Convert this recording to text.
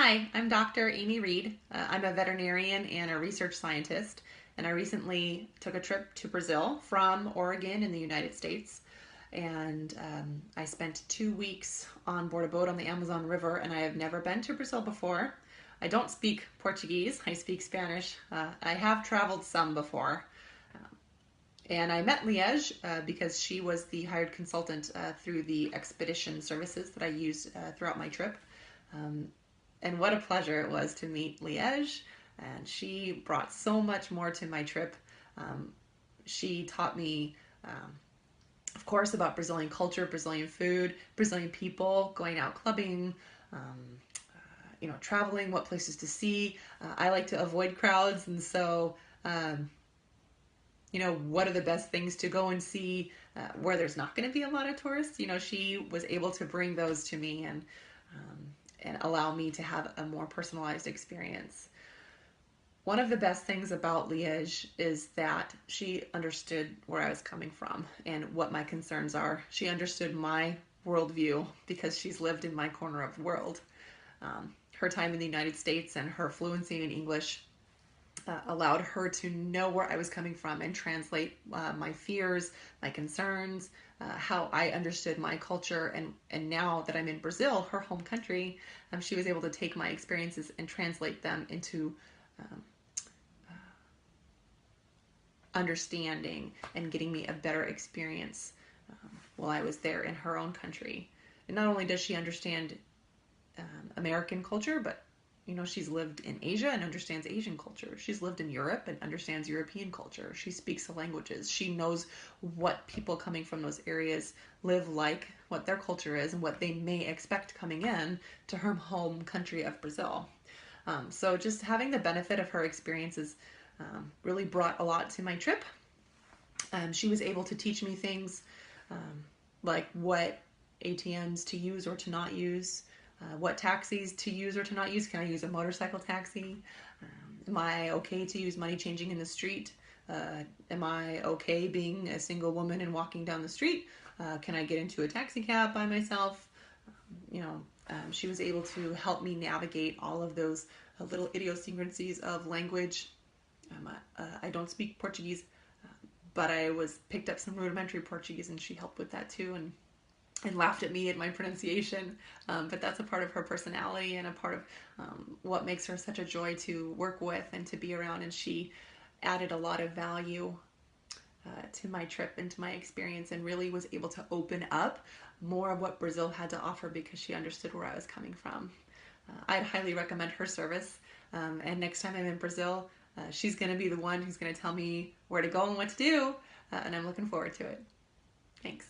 Hi, I'm Dr. Aimee Reed. I'm a veterinarian and a research scientist, and I recently took a trip to Brazil from Oregon in the United States. And I spent 2 weeks on board a boat on the Amazon River, and I have never been to Brazil before. I don't speak Portuguese, I speak Spanish. I have traveled some before. And I met Liège because she was the hired consultant through the expedition services that I used throughout my trip. Um, and what a pleasure it was to meet Liège. And she brought so much more to my trip. Um, she taught me, of course, about Brazilian culture, Brazilian food, Brazilian people, going out clubbing, um, traveling, what places to see. I like to avoid crowds, and so um, what are the best things to go and see where there's not going to be a lot of tourists. She was able to bring those to me and allow me to have a more personalized experience. One of the best things about Liège is that she understood where I was coming from and what my concerns are. She understood my worldview because she's lived in my corner of the world. Her time in the United States and her fluency in English allowed her to know where I was coming from and translate my fears, my concerns, how I understood my culture. And now that I'm in Brazil, her home country, she was able to take my experiences and translate them into um, understanding and getting me a better experience while I was there in her own country. And not only does she understand American culture, but she's lived in Asia and understands Asian culture. She's lived in Europe and understands European culture. She speaks the languages. She knows what people coming from those areas live like, what their culture is, and what they may expect coming in to her home country of Brazil. So just having the benefit of her experiences really brought a lot to my trip. She was able to teach me things like what ATMs to use or to not use, what taxis to use or to not use. Can I use a motorcycle taxi? Am I okay to use money changing in the street? Am I okay being a single woman and walking down the street? Can I get into a taxi cab by myself? She was able to help me navigate all of those little idiosyncrasies of language. I don't speak Portuguese, but I picked up some rudimentary Portuguese, and she helped with that too, and laughed at me at my pronunciation. But that's a part of her personality and a part of what makes her such a joy to work with and to be around. And she added a lot of value to my trip and to my experience, and really was able to open up more of what Brazil had to offer because she understood where I was coming from. I'd highly recommend her service. And next time I'm in Brazil, she's going to be the one who's going to tell me where to go and what to do. And I'm looking forward to it. Thanks.